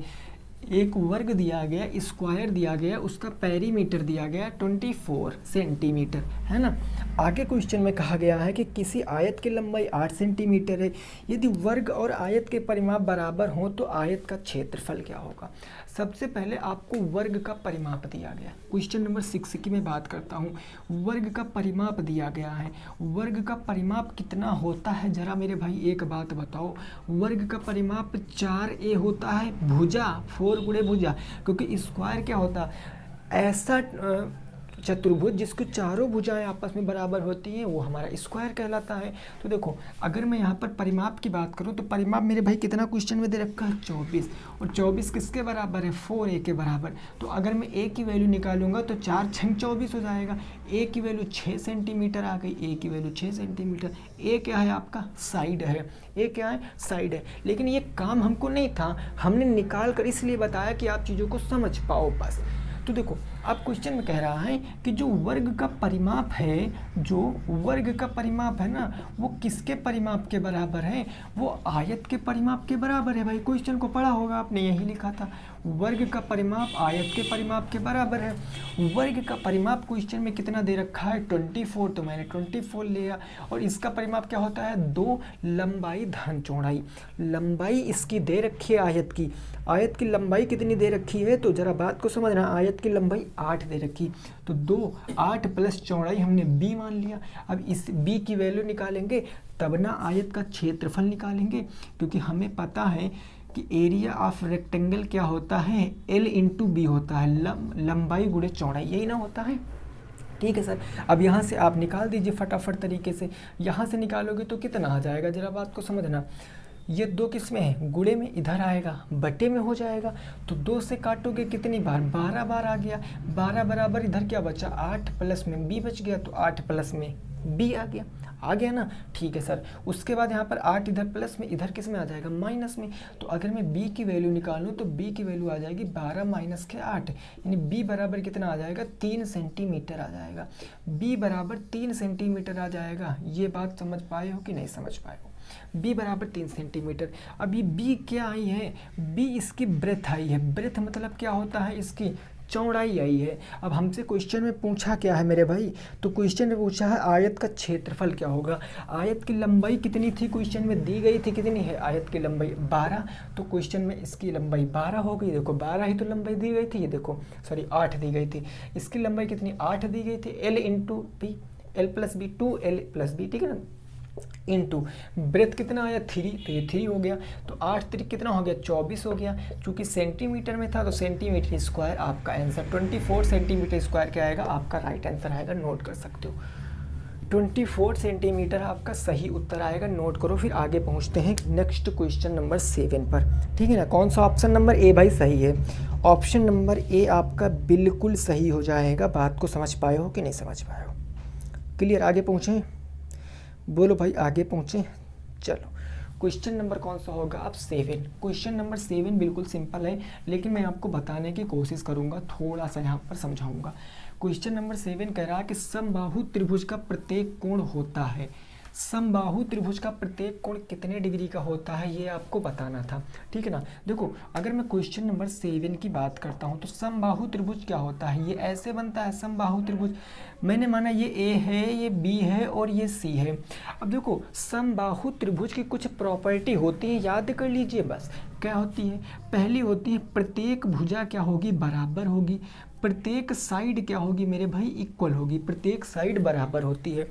एक वर्ग दिया गया, स्क्वायर दिया गया, उसका पेरीमीटर दिया गया 24 सेंटीमीटर, है ना। आगे क्वेश्चन में कहा गया है कि किसी आयत की लंबाई 8 सेंटीमीटर है। यदि वर्ग और आयत के परिमाप बराबर हों तो आयत का क्षेत्रफल क्या होगा। सबसे पहले आपको वर्ग का परिमाप दिया गया। क्वेश्चन नंबर 6 की मैं बात करता हूँ। वर्ग का परिमाप दिया गया है। वर्ग का परिमाप कितना होता है, जरा मेरे भाई एक बात बताओ। वर्ग का परिमाप 4a होता है, भुजा 4 गुणे भुजा, क्योंकि स्क्वायर क्या होता, ऐसा चतुर्भुज जिसको चारों भुजाएं आपस में बराबर होती हैं, वो हमारा स्क्वायर कहलाता है। तो देखो अगर मैं यहाँ पर परिमाप की बात करूँ तो परिमाप मेरे भाई कितना क्वेश्चन में दे रखा है, 24, और 24 किसके बराबर है, 4a के बराबर। तो अगर मैं a की वैल्यू निकालूंगा तो 4 6 24 हो जाएगा। a की वैल्यू 6 सेंटीमीटर आ गई, a की वैल्यू 6 सेंटीमीटर। a क्या है आपका, साइड है, a क्या है, साइड है। लेकिन ये काम हमको नहीं था, हमने निकाल कर इसलिए बताया कि आप चीज़ों को समझ पाओ बस। तो देखो अब क्वेश्चन में कह रहा है कि जो वर्ग का परिमाप है, जो वर्ग का परिमाप है ना, वो किसके परिमाप के बराबर है, वो आयत के परिमाप के बराबर है। भाई क्वेश्चन को पढ़ा होगा आपने, यही लिखा था, वर्ग का परिमाप आयत के परिमाप के बराबर है। वर्ग का परिमाप क्वेश्चन में कितना दे रखा है, 24, तो मैंने 24 लिया। और इसका परिमाप क्या होता है, 2 लंबाई धन चौड़ाई। लंबाई इसकी दे रखी है आयत की, आयत की लंबाई कितनी दे रखी है, तो जरा बात को समझना, आयत की लंबाई 8 दे रखी, तो 2 8 प्लस चौड़ाई हमने b मान लिया। अब इस b की वैल्यू निकालेंगे तब ना आयत का क्षेत्रफल निकालेंगे, क्योंकि हमें पता है कि एरिया ऑफ रेक्टेंगल क्या होता है, l × b होता है, लंबाई गुणे चौड़ाई, यही ना होता है। ठीक है सर, अब यहाँ से आप निकाल दीजिए फटाफट तरीके से। यहाँ से निकालोगे तो कितना आ जाएगा, जरा बात को समझना। ये 2 किस में है, गुणे में, इधर आएगा बटे में हो जाएगा। तो 2 से काटोगे कितनी बार, 12 बार आ गया। 12 बराबर इधर क्या बचा, 8 प्लस में b बच गया, तो 8 प्लस में b आ गया ना। ठीक है सर, उसके बाद यहाँ पर 8 इधर प्लस में, इधर किस में आ जाएगा, माइनस में। तो अगर मैं b की वैल्यू निकालूँ तो b की वैल्यू आ जाएगी 12 माइनस के 8, यानी b बराबर कितना आ जाएगा, 3 सेंटीमीटर आ जाएगा। b बराबर 3 सेंटीमीटर आ जाएगा। ये बात समझ पाए हो कि नहीं समझ पाए हो, b बराबर 3 सेंटीमीटर। अब ये b क्या आई है, b इसकी ब्रेथ आई है। ब्रेथ मतलब क्या होता है, इसकी चौड़ाई आई है। अब हमसे क्वेश्चन में पूछा क्या है मेरे भाई, तो क्वेश्चन में पूछा है आयत का क्षेत्रफल क्या होगा। आयत की लंबाई कितनी थी, क्वेश्चन में दी गई थी, कितनी है आयत की लंबाई, 12। तो क्वेश्चन में इसकी लंबाई 12 हो गई। देखो 12 ही तो लंबाई दी गई थी, ये देखो सॉरी 8 दी गई थी। इसकी लंबाई कितनी, 8 दी गई थी। L into B, L plus B, 2L plus B, ठीक है ना, इनटू ब्रेथ कितना आया, 3, तो ये 3 हो गया। तो 8 3 कितना हो गया, 24 हो गया। चूंकि सेंटीमीटर में था तो सेंटीमीटर स्क्वायर आपका आंसर, 24 सेंटीमीटर स्क्वायर क्या आएगा, आपका राइट आंसर आएगा, नोट कर सकते हो। 24 सेंटीमीटर आपका सही उत्तर आएगा, नोट करो। फिर आगे पहुंचते हैं नेक्स्ट क्वेश्चन नंबर 7 पर, ठीक है ना। कौन सा ऑप्शन नंबर ए भाई सही है, ऑप्शन नंबर ए आपका बिल्कुल सही हो जाएगा। बात को समझ पाए हो कि नहीं समझ पाए हो, क्लियर। आगे पहुँचें, बोलो भाई आगे पहुँचे। चलो क्वेश्चन नंबर कौन सा होगा, अब 7। क्वेश्चन नंबर 7 बिल्कुल सिंपल है, लेकिन मैं आपको बताने की कोशिश करूंगा, थोड़ा सा यहाँ पर समझाऊंगा। क्वेश्चन नंबर 7 कह रहा है कि समबाहु त्रिभुज का प्रत्येक कोण होता है। समबाहु त्रिभुज का प्रत्येक कोण कितने डिग्री का होता है, ये आपको बताना था, ठीक है ना। देखो अगर मैं क्वेश्चन नंबर 7 की बात करता हूँ तो समबाहु त्रिभुज क्या होता है, ये ऐसे बनता है समबाहु त्रिभुज। मैंने माना ये ए है, ये बी है और ये सी है। अब देखो समबाहु त्रिभुज की कुछ प्रॉपर्टी होती है, याद कर लीजिए बस। क्या होती है, पहली होती है प्रत्येक भुजा क्या होगी, बराबर होगी। प्रत्येक साइड क्या होगी मेरे भाई, इक्वल होगी। प्रत्येक साइड बराबर होती है,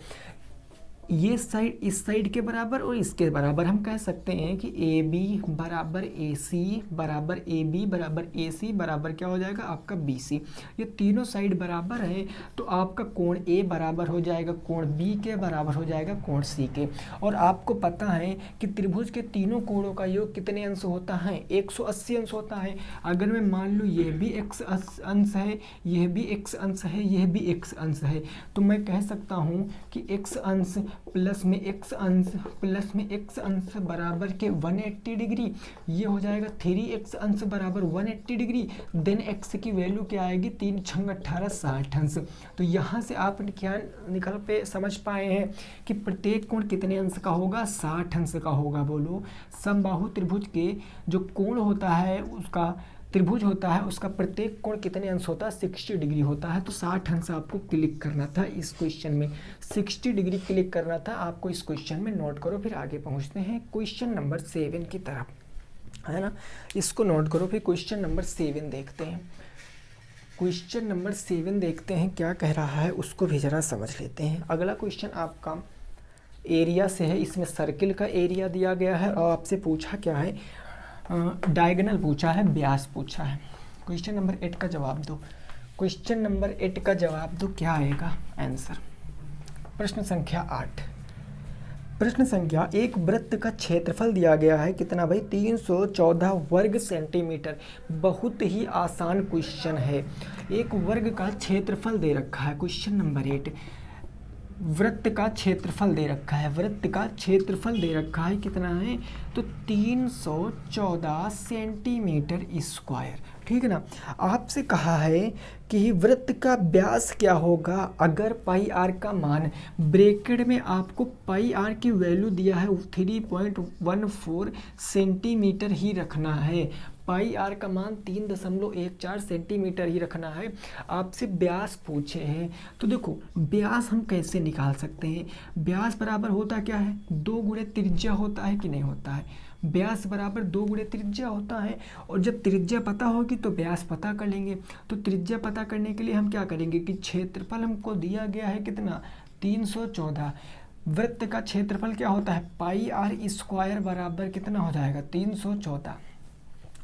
ये साइड इस साइड के बराबर और इसके बराबर। हम कह सकते हैं कि ए बी बराबर ए सी बराबर ए बी बराबर ए सी बराबर क्या हो जाएगा, आपका बी सी। ये तीनों साइड बराबर है तो आपका कोण ए बराबर हो जाएगा कोण बी के, बराबर हो जाएगा कोण सी के। और आपको पता है कि त्रिभुज के तीनों कोणों का योग कितने अंश होता है, 180 अंश होता है। अगर मैं मान लूँ यह भी x अंश है, यह भी x अंश है, यह भी x अंश है, तो मैं कह सकता हूँ कि x अंश प्लस में x अंश प्लस में x अंश बराबर के 180 डिग्री। ये हो जाएगा 3x अंश बराबर 180 डिग्री। देन x की वैल्यू क्या आएगी, 3 छंग 18 60 अंश। तो यहाँ से आप क्या निकल पे समझ पाए हैं कि प्रत्येक कोण कितने अंश का होगा, 60 अंश का होगा। बोलो समबाहु त्रिभुज के जो कोण होता है, उसका त्रिभुज होता है, उसका प्रत्येक कोण कितने अंश होता है, 60 डिग्री होता है। तो 60 अंश आपको क्लिक करना था इस क्वेश्चन में, 60 डिग्री क्लिक करना था आपको इस क्वेश्चन में। नोट करो, फिर आगे पहुंचते हैं क्वेश्चन नंबर 7 की तरफ, है ना। इसको नोट करो, फिर क्वेश्चन नंबर 7 देखते हैं। क्वेश्चन नंबर 7 देखते हैं क्या कह रहा है, उसको भी जरा समझ लेते हैं। अगला क्वेश्चन आपका एरिया से है, इसमें सर्किल का एरिया दिया गया है और आपसे पूछा क्या है, डायगोनल पूछा है, व्यास पूछा है। क्वेश्चन नंबर 8 का जवाब दो। क्वेश्चन नंबर 8 का जवाब दो, क्या आएगा आंसर। प्रश्न संख्या 8। प्रश्न संख्या, एक वृत्त का क्षेत्रफल दिया गया है कितना भाई, 314 वर्ग सेंटीमीटर। बहुत ही आसान क्वेश्चन है। एक वर्ग का क्षेत्रफल दे रखा है, क्वेश्चन नंबर 8। वृत्त का क्षेत्रफल दे रखा है, वृत्त का क्षेत्रफल दे रखा है कितना है, तो 314 सेंटीमीटर स्क्वायर, ठीक है ना। आपसे कहा है कि वृत्त का व्यास क्या होगा, अगर पाई आर का मान, ब्रैकेट में आपको पाई आर की वैल्यू दिया है 3.14 सेंटीमीटर ही रखना है। पाई आर का मान 3.14 सेंटीमीटर ही रखना है। आपसे व्यास पूछे हैं, तो देखो व्यास हम कैसे निकाल सकते हैं। व्यास बराबर होता क्या है, 2 गुणे त्रिज्या होता है कि नहीं होता है। व्यास बराबर 2 गुणे त्रिज्या होता है, और जब त्रिज्या पता होगी तो व्यास पता कर लेंगे। तो त्रिज्या पता करने के लिए हम क्या करेंगे कि क्षेत्रफल हमको दिया गया है कितना, 314। वृत्त का क्षेत्रफल क्या होता है, पाई आर स्क्वायर बराबर कितना हो जाएगा, 314,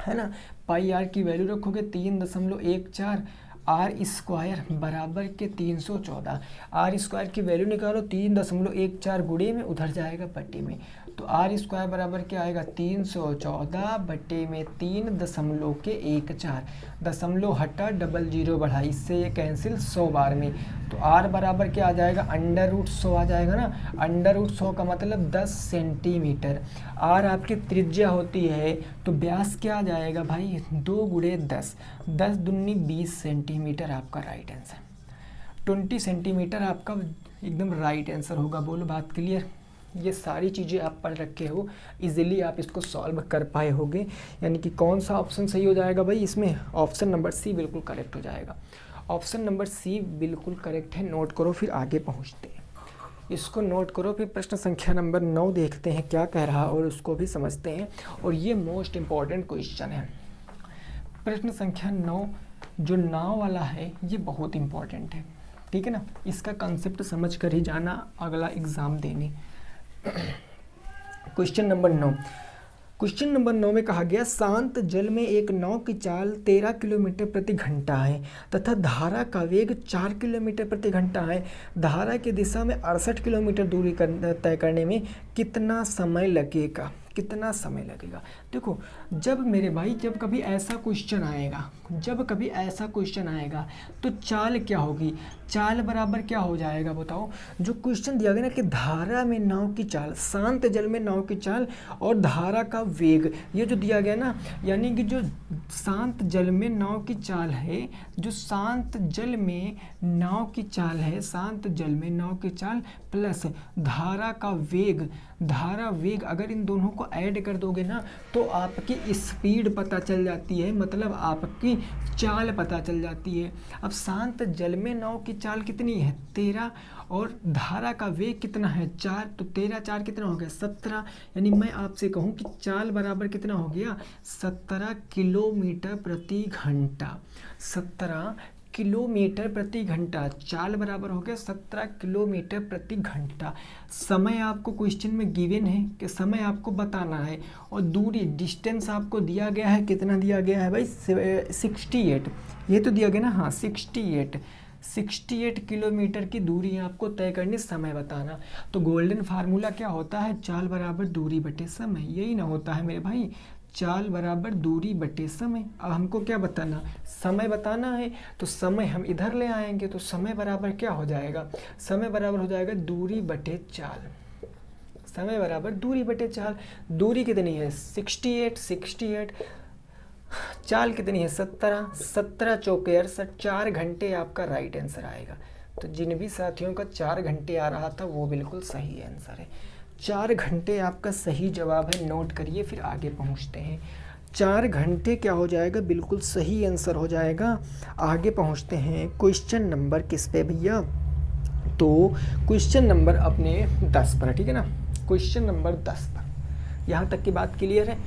है ना। पाई आर की वैल्यू रखोगे 3.14, आर स्क्वायर बराबर के 314। आर स्क्वायर की वैल्यू निकालो, 3.14 गुणे में, उधर जाएगा बटे में। तो आर स्क्वायर बराबर क्या आएगा 314 बटे में 3.14 दशमलव हटा डबल जीरो बढ़ा, इससे ये कैंसिल 100 बार में। तो आर बराबर क्या आ जाएगा √100 आ जाएगा ना। √100 का मतलब 10 सेंटीमीटर। आर आपकी त्रिज्या होती है तो व्यास क्या आ जाएगा भाई 2 × 10, 10 दूनी 20 सेंटीमीटर आपका राइट आंसर। 20 सेंटीमीटर आपका एकदम राइट आंसर होगा। बोलो बात क्लियर। ये सारी चीज़ें आप पढ़ रखे हो, इजीली आप इसको सॉल्व कर पाए होगे। यानी कि कौन सा ऑप्शन सही हो जाएगा भाई इसमें, ऑप्शन नंबर सी बिल्कुल करेक्ट हो जाएगा। ऑप्शन नंबर सी बिल्कुल करेक्ट है। नोट करो फिर आगे पहुंचते हैं। इसको नोट करो फिर प्रश्न संख्या नंबर 9 देखते हैं क्या कह रहा और उसको भी समझते हैं। और ये मोस्ट इम्पॉर्टेंट क्वेश्चन है। प्रश्न संख्या 9 जो नाव वाला है ये बहुत इम्पॉर्टेंट है, ठीक है ना। इसका कंसेप्ट समझ कर ही जाना अगला एग्ज़ाम देने। Question number 9। क्वेश्चन नंबर 9 में कहा गया शांत जल में एक नाव की चाल 13 किलोमीटर प्रति घंटा है तथा धारा का वेग 4 किलोमीटर प्रति घंटा है। धारा की दिशा में 68 किलोमीटर दूरी तय करने में कितना समय लगेगा, कितना समय लगेगा। देखो जब मेरे भाई जब कभी ऐसा क्वेश्चन आएगा तो चाल क्या होगी, चाल बराबर क्या हो जाएगा बताओ। जो क्वेश्चन दिया गया ना कि धारा में नाव की चाल, शांत जल में नाव की चाल और धारा का वेग, ये जो दिया गया ना, यानी कि जो शांत जल में नाव की चाल है, जो शांत जल में नाव की चाल है, शांत जल में नाव की चाल प्लस धारा का वेग, धारा वेग अगर इन दोनों को ऐड कर दोगे ना तो आपकी स्पीड पता चल जाती है, मतलब आपकी चाल पता चल जाती है। अब शांत जल में नाव की चाल कितनी है 13 और धारा का वेग कितना है 4, तो 13 4 कितना हो गया 17। यानी मैं आपसे कहूँ कि चाल बराबर कितना हो गया 17 किलोमीटर प्रति घंटा। 17 किलोमीटर प्रति घंटा, चाल बराबर हो गया 17 किलोमीटर प्रति घंटा। समय आपको क्वेश्चन में गिवन है कि समय आपको बताना है और दूरी डिस्टेंस आपको दिया गया है, कितना दिया गया है भाई 68, ये तो दिया गया ना, हाँ 68 किलोमीटर की दूरी आपको तय करनी, समय बताना। तो गोल्डन फार्मूला क्या होता है, चाल बराबर दूरी बटे समय, यही ना होता है मेरे भाई, चाल बराबर दूरी बटे समय। अब हमको क्या बताना, समय बताना है, तो समय हम इधर ले आएंगे तो समय बराबर क्या हो जाएगा, समय बराबर हो जाएगा दूरी बटे चाल। समय बराबर दूरी बटे चाल। दूरी कितनी है 68, चाल कितनी है 17 चौके 68, 4 घंटे आपका राइट आंसर आएगा। तो जिन भी साथियों का 4 घंटे आ रहा था वो बिल्कुल सही आंसर है। 4 घंटे आपका सही जवाब है, नोट करिए फिर आगे पहुंचते हैं। 4 घंटे क्या हो जाएगा, बिल्कुल सही आंसर हो जाएगा। आगे पहुंचते हैं क्वेश्चन नंबर किस पे भैया, तो क्वेश्चन नंबर अपने 10 पर, ठीक है ना, क्वेश्चन नंबर 10 पर। यहाँ तक की बात क्लियर है।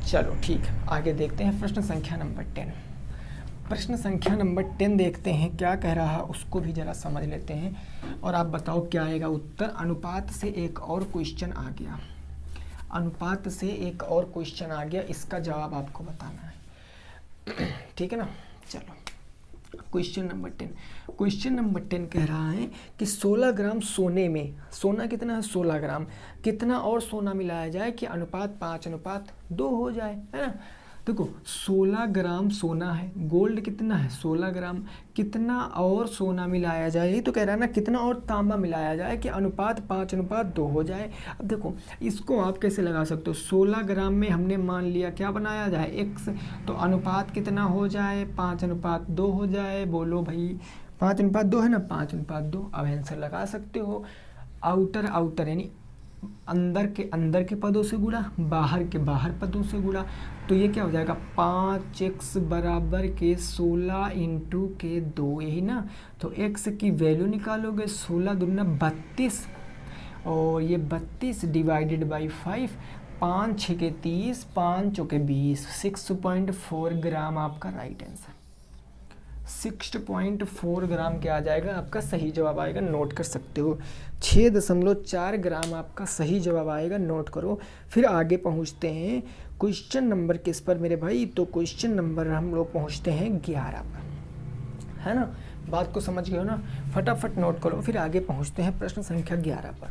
चलो ठीक है, आगे देखते हैं प्रश्न संख्या नंबर 10। प्रश्न संख्या नंबर 10 देखते हैं क्या कह रहा है, उसको भी जरा समझ लेते हैं और आप बताओ क्या आएगा उत्तर। अनुपात से एक और क्वेश्चन आ गया, अनुपात से एक और क्वेश्चन आ गया, इसका जवाब आपको बताना है, ठीक है ना। चलो क्वेश्चन नंबर 10। क्वेश्चन नंबर 10 कह रहा है कि 16 ग्राम सोने में, सोना कितना है 16 ग्राम, कितना और सोना मिलाया जाए कि अनुपात 5:2 हो जाए, है ना। देखो 16 ग्राम सोना है, गोल्ड कितना है 16 ग्राम, कितना और सोना मिलाया जाए, यही तो कह रहा है ना, कितना और तांबा मिलाया जाए कि अनुपात 5:2 हो जाए। अब देखो इसको आप कैसे लगा सकते हो, 16 ग्राम में हमने मान लिया क्या बनाया जाए x, तो अनुपात कितना हो जाए 5:2 हो जाए। बोलो भाई 5:2 है ना, 5:2। अब आंसर लगा सकते हो। आउटर यानी अंदर के पदों से गुणा, बाहर के बाहर पदों से गुणा, तो ये क्या हो जाएगा 5x बराबर के 16 × के 2, यही ना। तो x की वैल्यू निकालोगे 16 दूना 32 और ये 32 डिवाइडेड बाई 5, 5 6 के 30, 5 चौके 20, 6.4 ग्राम आपका राइट आंसर। 6.4 ग्राम क्या आ जाएगा आपका सही जवाब आएगा, नोट कर सकते हो। 6.4 ग्राम आपका सही जवाब आएगा, नोट करो। फिर आगे पहुंचते हैं क्वेश्चन नंबर किस पर मेरे भाई, तो क्वेश्चन नंबर हम लोग पहुंचते हैं 11 पर, है ना। बात को समझ गए हो ना, फटाफट नोट करो फिर आगे पहुंचते हैं प्रश्न संख्या 11 पर।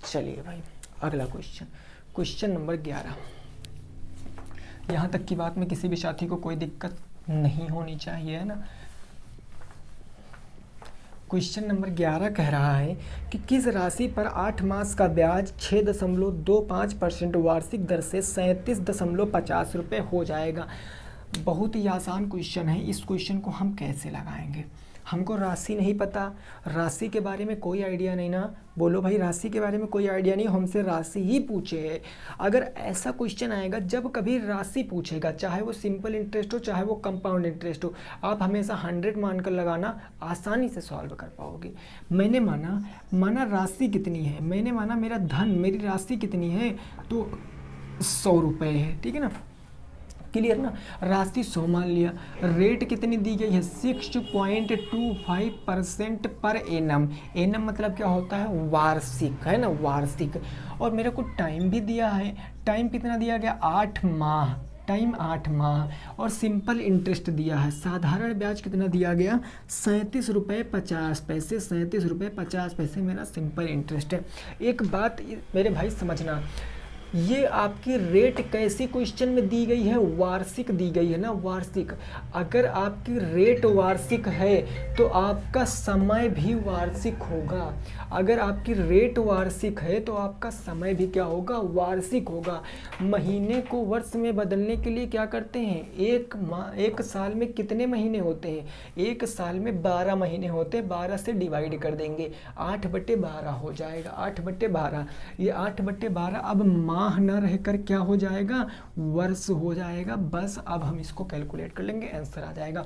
चलिए भाई अगला क्वेश्चन नंबर 11। यहाँ तक की बात में किसी भी साथी को कोई दिक्कत नहीं होनी चाहिए, है ना। क्वेश्चन नंबर 11 कह रहा है कि किस राशि पर 8 मास का ब्याज 6.25% वार्षिक दर से 37.50 रुपये हो जाएगा। बहुत ही आसान क्वेश्चन है। इस क्वेश्चन को हम कैसे लगाएंगे? हमको राशि नहीं पता, राशि के बारे में कोई आइडिया नहीं ना। बोलो भाई, राशि के बारे में कोई आइडिया नहीं, हमसे राशि ही पूछे है। अगर ऐसा क्वेश्चन आएगा, जब कभी राशि पूछेगा, चाहे वो सिंपल इंटरेस्ट हो चाहे वो कंपाउंड इंटरेस्ट हो, आप हमेशा 100 मानकर लगाना, आसानी से सॉल्व कर पाओगे। मैंने माना राशि कितनी है, मैंने माना मेरा धन, मेरी राशि कितनी है, तो 100 रुपये है, ठीक है ना। क्लियर ना। राशि 100 मान लिया। रेट कितनी दी गई है? 6.25% पर एनम। एनम मतलब क्या होता है? वार्षिक, है ना, वार्षिक। और मेरे को टाइम भी दिया है। टाइम कितना दिया गया? 8 माह। टाइम 8 माह। और सिंपल इंटरेस्ट दिया है। साधारण ब्याज कितना दिया गया? 37 रुपये 50 पैसे। 37 रुपये 50 पैसे मेरा सिंपल इंटरेस्ट है। एक बात मेरे भाई समझना, ये आपकी रेट कैसी क्वेश्चन में दी गई है? वार्षिक दी गई है ना, वार्षिक। अगर आपकी रेट वार्षिक है तो आपका समय भी वार्षिक होगा। अगर आपकी रेट वार्षिक है तो आपका समय भी क्या होगा? वार्षिक होगा। महीने को वर्ष में बदलने के लिए क्या करते हैं? एक साल में कितने महीने होते हैं? एक साल में 12 महीने होते हैं। 12 से डिवाइड कर देंगे, 8/12 हो जाएगा। 8/12, ये 8/12 अब माह न रहकर क्या हो जाएगा? वर्ष हो जाएगा। बस अब हम इसको कैलकुलेट कर लेंगे, आंसर आ जाएगा।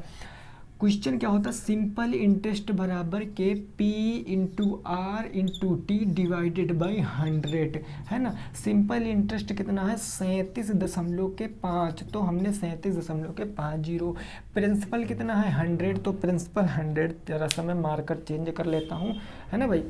क्वेश्चन क्या होता है? सिंपल इंटरेस्ट बराबर के P into R into T divided by 100, है ना। सिंपल इंटरेस्ट कितना है? 37.5, तो हमने 37.50। प्रिंसिपल कितना है? 100, तो प्रिंसिपल 100, जरा सा मैं मार्कर चेंज कर लेता हूँ, है ना भाई।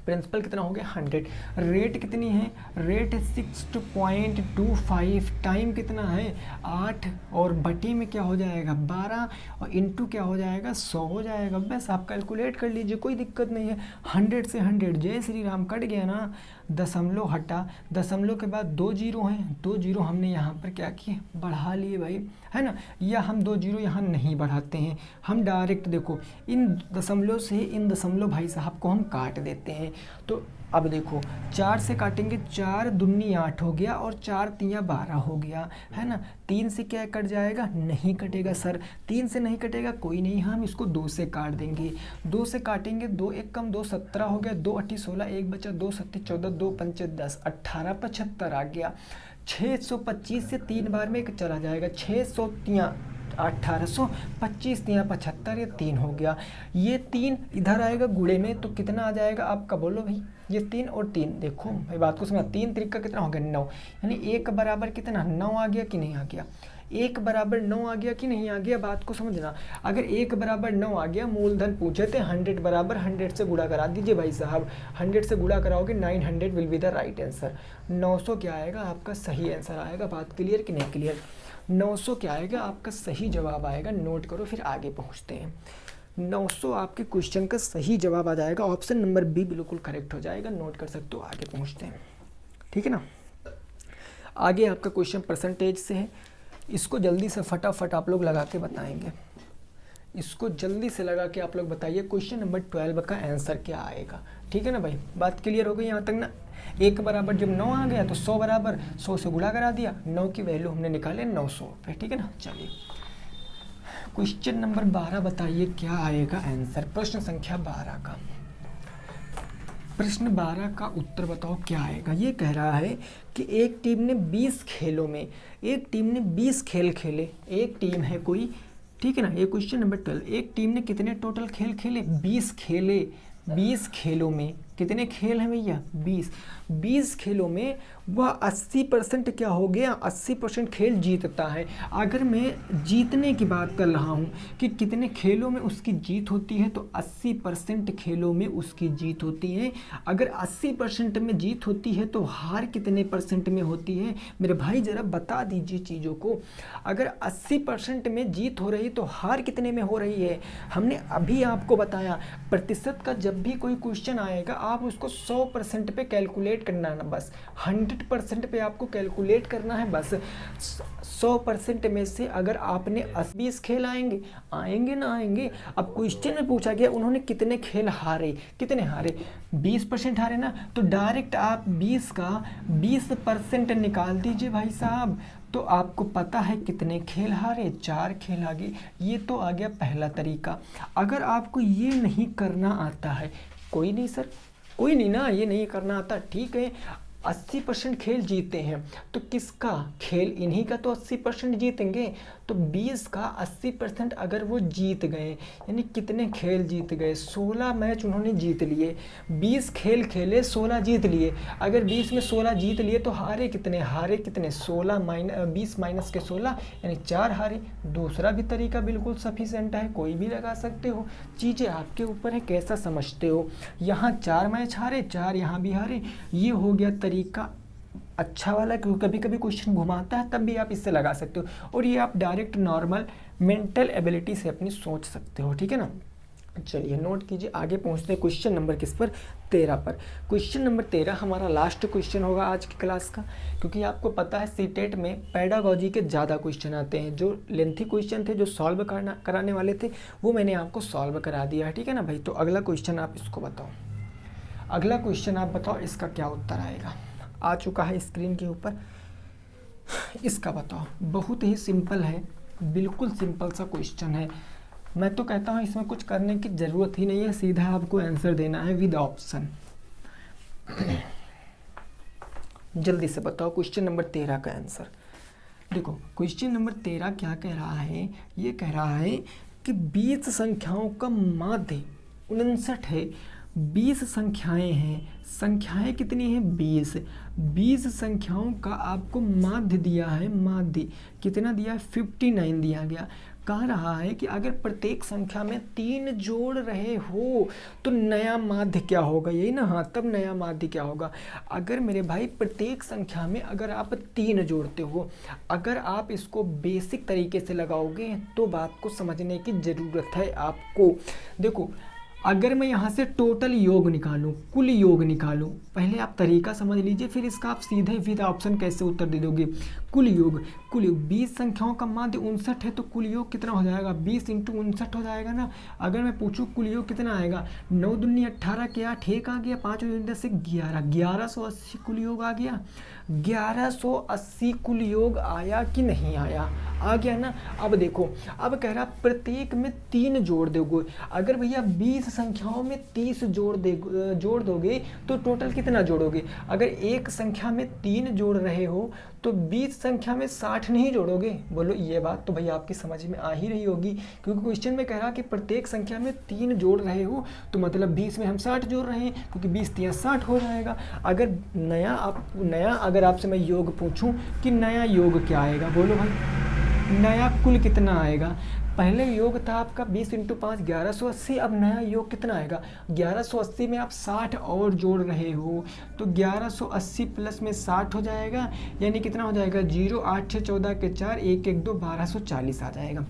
प्रिंसिपल कितना हो गया? 100। रेट कितनी है? रेट 6.25। टाइम कितना है? 8, और बटे में क्या हो जाएगा? 12, और इंटू क्या हो जाएगा? 100 हो जाएगा। बस आप कैलकुलेट कर लीजिए, कोई दिक्कत नहीं है। 100 से 100 जय श्री राम, कट गया ना। दशमलव हटा, दशमलव के बाद 2 जीरो हैं, 2 जीरो हमने यहाँ पर क्या किए? बढ़ा लिए भाई, है ना। या हम 2 जीरो यहाँ नहीं बढ़ाते हैं, हम डायरेक्ट देखो इन दशमलव से इन दशमलव भाई साहब को हम काट देते हैं। तो अब देखो 4 से काटेंगे, 4 दूनी 8 हो गया, और 4 तियाँ 12 हो गया, है ना। 3 से क्या कट जाएगा? नहीं कटेगा सर, 3 से नहीं कटेगा, कोई नहीं, हम इसको 2 से काट देंगे। 2 से काटेंगे, 2 1 कम 2 17 हो गया, 2 8 16, 1 बचा, 2 7 14, 2 5 10, 18 75 आ गया। 625 से 3 बार में एक चला जाएगा, 600 तियाँ 1800, 25 तियाँ 75, ये 3 हो गया। ये 3 इधर आएगा गुणे में, तो कितना आ जाएगा आपका? बोलो भाई, ये 3 और 3, देखो भाई बात को समझ। 3 त्रिक का कितना हो गया? 9, यानी 1 बराबर कितना? 9 आ गया कि नहीं आ गया? 1 बराबर 9 आ गया कि नहीं आ गया? बात को समझना। अगर 1 बराबर 9 आ गया, मूलधन पूछे थे, 100 बराबर 100 से गुणा करा दीजिए भाई साहब। 100 से गुणा कराओगे, 900 will be the right answer. 900 क्या आएगा? आपका सही आंसर आएगा। बात क्लियर कि नहीं क्लियर? 900 क्या आएगा? आपका सही जवाब आएगा। नोट करो, फिर आगे पहुँचते हैं। 900 आपके क्वेश्चन का सही जवाब आ जाएगा। ऑप्शन नंबर बी बिल्कुल करेक्ट हो जाएगा। नोट कर सकते हो, आगे पहुँचते हैं, ठीक है ना। आगे आपका क्वेश्चन परसेंटेज से है। इसको जल्दी से फटाफट आप लोग लगा के बताएंगे। इसको जल्दी से लगा के आप लोग बताइए क्वेश्चन नंबर 12 का आंसर क्या आएगा, ठीक है ना भाई। बात क्लियर हो गई यहाँ तक ना। 1 बराबर जब 9 आ गया तो 100 बराबर 100 से गुणा करा दिया, 9 की वैल्यू हमने निकाले 900 रुपये, ठीक है ना। चलिए क्वेश्चन नंबर 12 बताइए क्या आएगा आंसर। प्रश्न संख्या 12 का, प्रश्न 12 का उत्तर बताओ क्या आएगा। ये कह रहा है कि एक टीम ने 20 खेलों में, एक टीम ने 20 खेल खेले। एक टीम है कोई, ठीक है ना। ये क्वेश्चन नंबर 12। एक टीम ने कितने टोटल खेल खेले? 20 खेले। 20 खेलों में कितने खेल हैं भैया? 20। 20 खेलों में वह 80% क्या हो गया? 80% खेल जीतता है। अगर मैं जीतने की बात कर रहा हूँ कि कितने खेलों में उसकी जीत होती है, तो 80% खेलों में उसकी जीत होती है। अगर 80% में जीत होती है तो हार कितने % में होती है? मेरे भाई ज़रा बता दीजिए चीज़ों को। अगर 80% में जीत हो रही तो हार कितने में हो रही है? हमने अभी आपको बताया प्रतिशत का जब भी कोई क्वेश्चन आएगा आप उसको 100% पे कैलकुलेट करना है ना, बस 100% पे आपको कैलकुलेट करना है। बस 100% में से अगर आपने 20 खेल आएंगे ना आएंगे। अब क्वेश्चन में पूछा गया उन्होंने कितने खेल हारे, कितने हारे, 20% हारे ना, तो डायरेक्ट आप 20 का 20% निकाल दीजिए भाई साहब। तो आपको पता है कितने खेल हारे, 4 खेल आ गए। ये तो आ गया पहला तरीका। अगर आपको ये नहीं करना आता है, कोई नहीं सर, कोई नहीं ना, ये नहीं करना आता, ठीक है। 80% खेल जीते हैं तो किसका खेल, इन्हीं का तो 80% जीतेंगे। तो 20 का 80% अगर वो जीत गए, यानी कितने खेल जीत गए, 16 मैच उन्होंने जीत लिए। 20 खेल खेले, 16 जीत लिए। अगर 20 में 16 जीत लिए तो हारे कितने, 16 20 माइनस के 16 यानी 4 हारे। दूसरा भी तरीका बिल्कुल सफिशिएंट है, कोई भी लगा सकते हो, चीज़ें आपके ऊपर है कैसा समझते हो। यहाँ 4 मैच हारे, 4 यहाँ भी हारे। ये हो गया तरीका अच्छा वाला, क्योंकि कभी कभी क्वेश्चन घुमाता है तब भी आप इससे लगा सकते हो। और ये आप डायरेक्ट नॉर्मल मेंटल एबिलिटी से अपनी सोच सकते हो, ठीक है ना। चलिए नोट कीजिए, आगे पहुंचते हैं क्वेश्चन नंबर किस पर, 13 पर। क्वेश्चन नंबर 13 हमारा लास्ट क्वेश्चन होगा आज की क्लास का, क्योंकि आपको पता है सीटेट में पेडागॉजी के ज़्यादा क्वेश्चन आते हैं। जो लेंथी क्वेश्चन थे, जो सॉल्व कराने वाले थे, वो मैंने आपको सॉल्व करा दिया है, ठीक है ना भाई। तो अगला क्वेश्चन आप इसको बताओ, अगला क्वेश्चन आप बताओ इसका क्या उत्तर आएगा। आ चुका है स्क्रीन के ऊपर, इसका बताओ। बहुत ही सिंपल है, बिल्कुल सिंपल सा क्वेश्चन है। मैं तो कहता हूँ इसमें कुछ करने की ज़रूरत ही नहीं है, सीधा आपको आंसर देना है विद ऑप्शन। जल्दी से बताओ क्वेश्चन नंबर 13 का आंसर। देखो क्वेश्चन नंबर 13 क्या कह रहा है, ये कह रहा है कि 20 संख्याओं का माध्य 59 है। 20 संख्याएं हैं, संख्याएं कितनी हैं, 20 संख्याओं का आपको माध्य दिया है। माध्य कितना दिया है, 59 दिया गया। कह रहा है कि अगर प्रत्येक संख्या में 3 जोड़ रहे हो तो नया माध्य क्या होगा, यही ना, हाँ, तब नया माध्य क्या होगा। अगर मेरे भाई प्रत्येक संख्या में अगर आप 3 जोड़ते हो, अगर आप इसको बेसिक तरीके से लगाओगे तो बात को समझने की ज़रूरत है आपको। देखो अगर मैं यहाँ से टोटल योग निकालूं, कुल योग निकालूं, पहले आप तरीका समझ लीजिए, फिर इसका आप सीधे विद ऑप्शन कैसे उत्तर दे दोगे। कुल योग 20 संख्याओं का माध्य 59 है, तो कुल योग कितना हो जाएगा, 20 इंटू 59 हो जाएगा ना। अगर मैं पूछूं कुल योग कितना आएगा, 9 दूनी 18 के 8 एक आ गया, 5 दूनी से 1180 कुल योग आ गया। 1180 कुल योग आया कि नहीं आया, आ गया ना। अब देखो, अब कह रहा प्रत्येक में 3 जोड़ दोगे। अगर भैया 20 संख्याओं में 30 जोड़ दोगे तो टोटल कितना जोड़ोगे। अगर एक संख्या में 3 जोड़ रहे हो तो 20 संख्या में 60 नहीं जोड़ोगे। बोलो ये बात तो भैया आपकी समझ में आ ही रही होगी, क्योंकि क्वेश्चन में कह रहा कि प्रत्येक संख्या में 3 जोड़ रहे हो, तो मतलब 20 में हम 60 जोड़ रहे हैं, क्योंकि 20 3 60 हो जाएगा। अगर नया अगर आपसे मैं योग पूछूं कि नया योग क्या आएगा, बोलो भाई नया कुल कितना आएगा। पहले योग था आपका 20 इंटू 5 1180, अब नया योग कितना आएगा, 1180 में आप 60 और जोड़ रहे हो, तो 1180 प्लस में 60 हो जाएगा, यानी कितना हो जाएगा, 0 8 6 14 के 4 1 1 2 1240 आ जाएगा।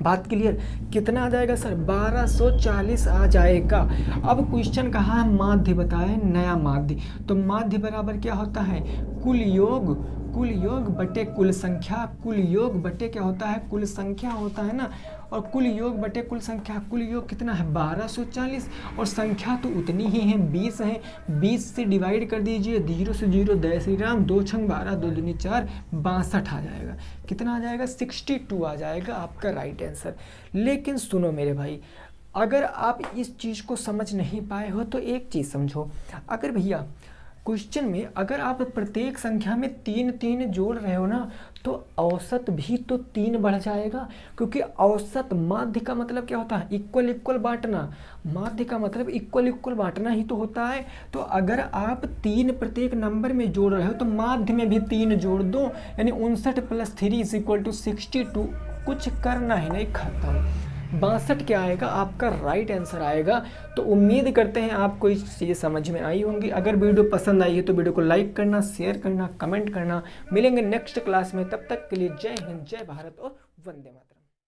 बात क्लियर, कितना आ जाएगा सर, 1240 आ जाएगा। अब क्वेश्चन कहा है माध्य बताए, नया माध्य, तो माध्य बराबर क्या होता है, कुल योग बटे कुल संख्या। कुल योग बटे क्या होता है, कुल संख्या होता है ना, और कुल योग बटे कुल संख्या। कुल योग कितना है 1240, और संख्या तो उतनी ही है 20 है। 20 से डिवाइड कर दीजिए, 0 से 0 जय श्री राम, 2 छंग 12 2 दूनी 4 62 आ जाएगा। कितना आ जाएगा, 62 आ जाएगा आपका राइट आंसर। लेकिन सुनो मेरे भाई, अगर आप इस चीज़ को समझ नहीं पाए हो तो एक चीज़ समझो, अगर भैया क्वेश्चन में अगर आप प्रत्येक संख्या में 3 जोड़ रहे हो ना, तो औसत भी तो 3 बढ़ जाएगा, क्योंकि औसत माध्य का मतलब क्या होता है, इक्वल बांटना। माध्य का मतलब इक्वल बांटना ही तो होता है। तो अगर आप 3 प्रत्येक नंबर में जोड़ रहे हो तो माध्य में भी 3 जोड़ दो, यानी 59 + 3 = 62। कुछ करना है नहीं, खत्म। 62 क्या आएगा, आपका राइट आंसर आएगा। तो उम्मीद करते हैं आपको ये चीज़ें समझ में आई होंगी। अगर वीडियो पसंद आई है तो वीडियो को लाइक करना, शेयर करना, कमेंट करना। मिलेंगे नेक्स्ट क्लास में, तब तक के लिए जय हिंद, जय भारत और वंदे मातरम।